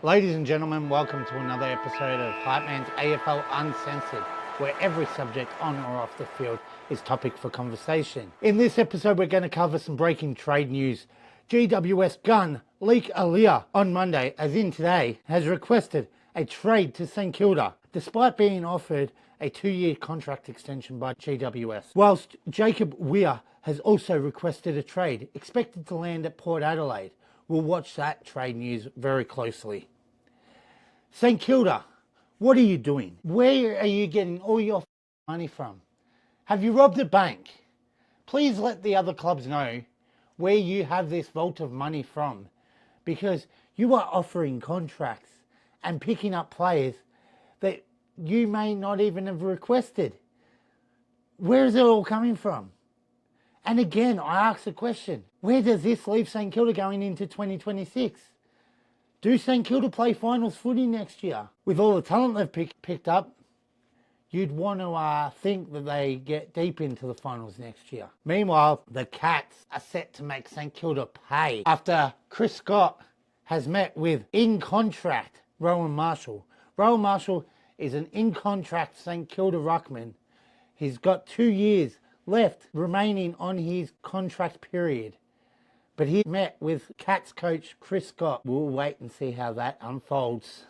Ladies and gentlemen, welcome to another episode of Hypeman's AFL Uncensored, where every subject on or off the field is topic for conversation. In this episode, we're going to cover some breaking trade news. GWS gun Leek Alia on Monday, as in today, has requested a trade to St Kilda, despite being offered a 2-year contract extension by GWS. Whilst Jacob Weir has also requested a trade, expected to land at Port Adelaide. We'll watch that trade news very closely. St Kilda, what are you doing? Where are you getting all your money from? Have you robbed a bank? Please let the other clubs know where you have this vault of money from, because you are offering contracts and picking up players that you may not even have requested. Where is it all coming from? And again, I ask the question, where does this leave St Kilda going into 2026? Do St Kilda play finals footy next year? With all the talent they've picked up, you'd want to think that they get deep into the finals next year. Meanwhile, the Cats are set to make St Kilda pay after Chris Scott has met with in-contract Rowan Marshall. Rowan Marshall is an in-contract St Kilda ruckman. He's got 2 years left remaining on his contract period. But he met with Cats coach Chris Scott. We'll wait and see how that unfolds.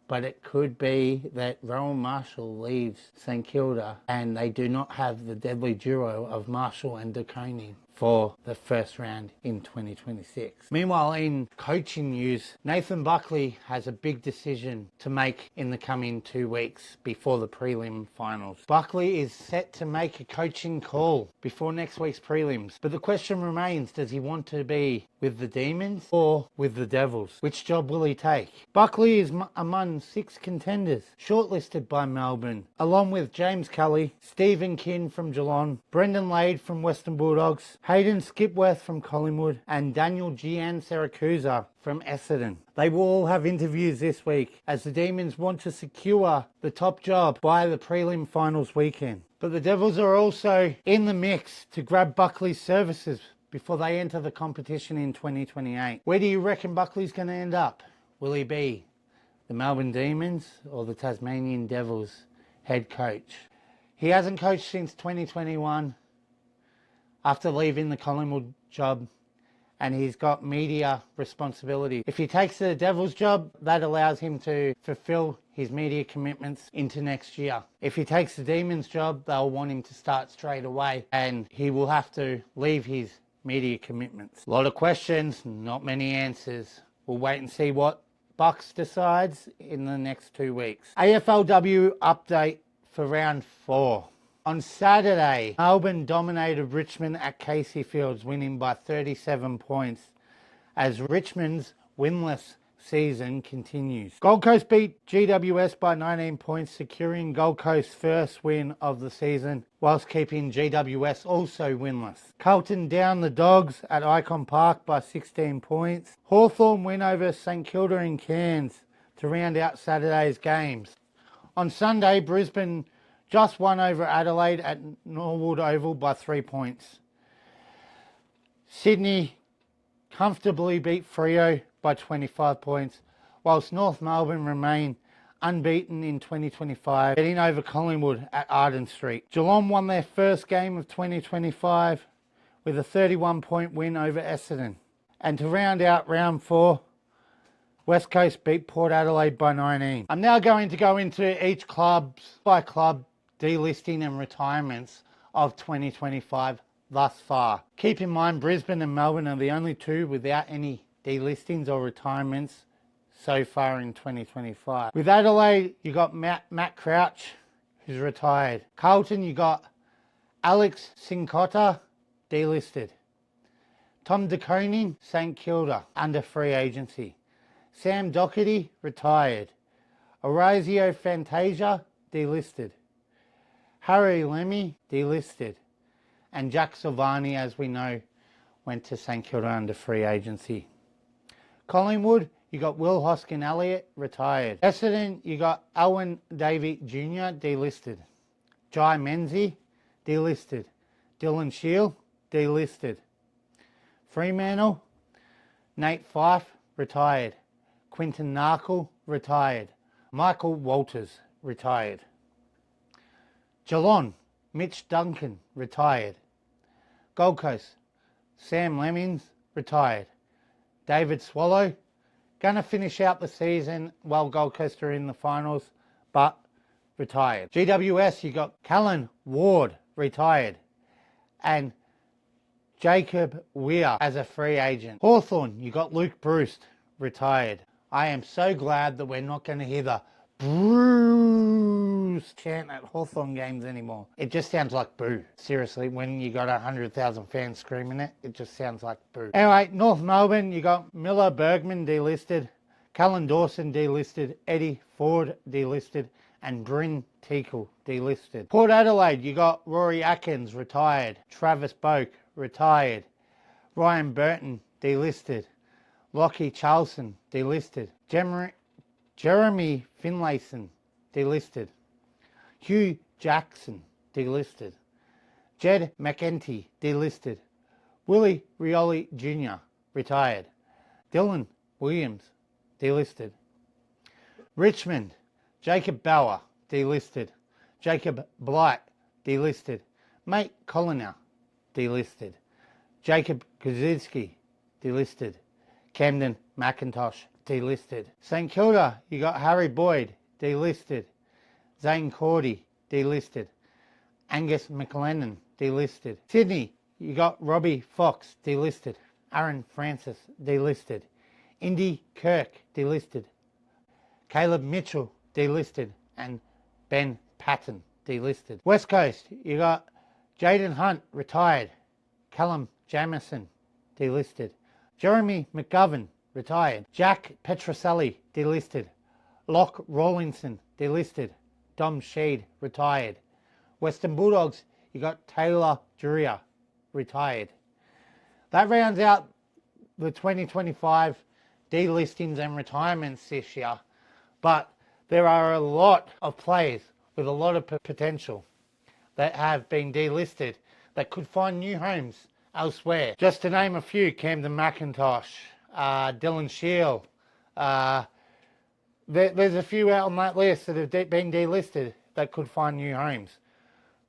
But it could be that Rowan Marshall leaves St Kilda and they do not have the deadly duo of Marshall and De Koning for the first round in 2026. Meanwhile, in coaching news, Nathan Buckley has a big decision to make in the coming 2 weeks before the prelim finals. Buckley is set to make a coaching call before next week's prelims. But the question remains, does he want to be with the Demons or with the Devils? Which job will he take? Buckley is among 6 contenders shortlisted by Melbourne, along with James Kelly, Stephen Kin from Geelong, Brendan Lade from Western Bulldogs, Hayden Skipworth from Collingwood, and Daniel Gian Saracusa from Essendon. They will all have interviews this week as the Demons want to secure the top job by the prelim finals weekend. But the Devils are also in the mix to grab Buckley's services before they enter the competition in 2028. Where do you reckon Buckley's going to end up? Will he be the Melbourne Demons or the Tasmanian Devils head coach? He hasn't coached since 2021 after leaving the Collingwood job, and he's got media responsibility. If he takes the Devils job, that allows him to fulfill his media commitments into next year. If he takes the Demons job, they'll want him to start straight away, and he will have to leave his media commitments. A lot of questions, not many answers. We'll wait and see what Bucks decides in the next 2 weeks. AFLW update for round 4. On Saturday, Melbourne dominated Richmond at Casey Fields, winning by 37 points as Richmond's winless season continues. Gold Coast beat GWS by 19 points, securing Gold Coast's first win of the season, whilst keeping GWS also winless. Carlton down the Dogs at Icon Park by 16 points. Hawthorn win over St Kilda and Cairns to round out Saturday's games. On Sunday, Brisbane just won over Adelaide at Norwood Oval by 3 points. Sydney comfortably beat Freo by 25 points, whilst North Melbourne remain unbeaten in 2025, getting over Collingwood at Arden Street. Geelong won their first game of 2025 with a 31-point win over Essendon. And to round out round 4, West Coast beat Port Adelaide by 19. I'm now going to go into each club's by club delisting and retirements of 2025 thus far. Keep in mind, Brisbane and Melbourne are the only 2 without any delistings or retirements so far in 2025. With Adelaide, you got Matt Crouch, who's retired. Carlton, you got Alex Sincotta, delisted. Tom De Koning, St Kilda, under free agency. Sam Doherty, retired. Orazio Fantasia, delisted. Harry Lemmy, delisted. And Jack Silvani, as we know, went to St Kilda under free agency. Collingwood, you got Will Hoskin-Elliott, retired. Essendon, you got Alwyn Davey Jr., delisted. Jai Menzie, delisted. Dylan Shield, delisted. Fremantle, Nate Fife, retired. Quinton Narkle, retired. Michael Walters, retired. Geelong, Mitch Duncan, retired. Gold Coast, Sam Lemmings, retired. David Swallow, going to finish out the season while Gold Coast are in the finals, but retired. GWS, you got Callan Ward, retired. And Jacob Weir as a free agent. Hawthorn, you got Luke Bruce, retired. I am so glad that we're not going to hear the Bruce chant at Hawthorn games anymore. It just sounds like boo. Seriously, when you got 100,000 fans screaming it, it just sounds like boo. Anyway, North Melbourne, you got Miller Bergman delisted, Callan Dawson delisted, Eddie Ford delisted, and Bryn Teakle delisted. Port Adelaide, you got Rory Atkins, retired. Travis Boak, retired. Ryan Burton, delisted. Lockie Charlson, delisted. Jeremy Finlayson, delisted. Hugh Jackson, delisted. Jed McEntee, delisted. Willie Rioli Jr., retired. Dylan Williams, delisted. Richmond, Jacob Bauer, delisted. Jacob Blight, delisted. Mate Colliner, delisted. Jacob Kozinski, delisted. Camden McIntosh, delisted. St Kilda, you got Harry Boyd, delisted. Zane Cordy, delisted. Angus McLennan, delisted. Sydney, you got Robbie Fox, delisted. Aaron Francis, delisted. Indy Kirk, delisted. Caleb Mitchell, delisted. And Ben Patton, delisted. West Coast, you got Jaden Hunt, retired. Callum Jamieson, delisted. Jeremy McGovern, retired. Jack Petroselli, delisted. Locke Rawlinson, delisted. Dom Sheed, retired. Western Bulldogs, you got Taylor Duryea, retired. That rounds out the 2025 delistings and retirements this year. But there are a lot of players with a lot of potential that have been delisted that could find new homes elsewhere. Just to name a few: Camden McIntosh, Dylan Shield. There's a few out on that list that have been delisted that could find new homes.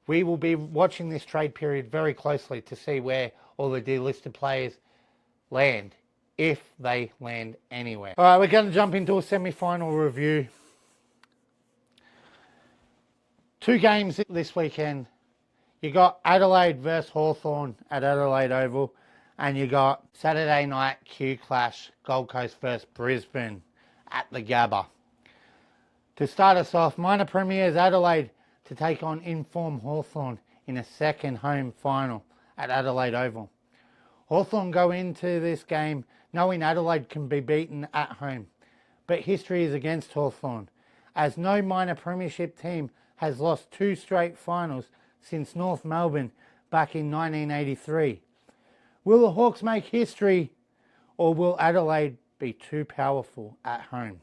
We will be watching this trade period very closely to see where all the delisted players land, if they land anywhere. All right, we're going to jump into a semi-final review. 2 games this weekend. You got Adelaide versus Hawthorn at Adelaide Oval, and you got Saturday night Q Clash, Gold Coast versus Brisbane at the Gabba. To start us off, minor premiers Adelaide to take on informed Hawthorn in a second home final at Adelaide Oval. Hawthorn go into this game knowing Adelaide can be beaten at home, but history is against Hawthorn, as no minor premiership team has lost 2 straight finals since North Melbourne back in 1983. Will the Hawks make history, or will Adelaide be too powerful at home?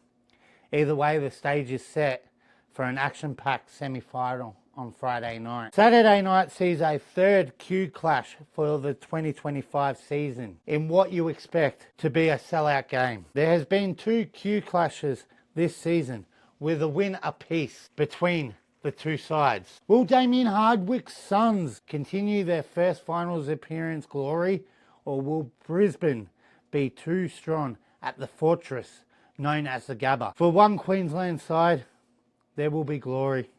Either way, the stage is set for an action-packed semi-final on Friday night. Saturday night sees a 3rd Q Clash for the 2025 season in what you expect to be a sellout game. There has been 2 Q Clashes this season with a win apiece between the 2 sides. Will Damien Hardwick's Suns continue their first finals appearance glory, or will Brisbane be too strong at the fortress known as the Gabba? For one Queensland side, there will be glory.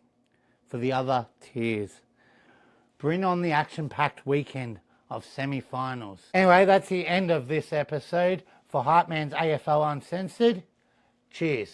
For the other, tears. Bring on the action-packed weekend of semi-finals. Anyway, that's the end of this episode for Hypeman's AFL Uncensored. Cheers.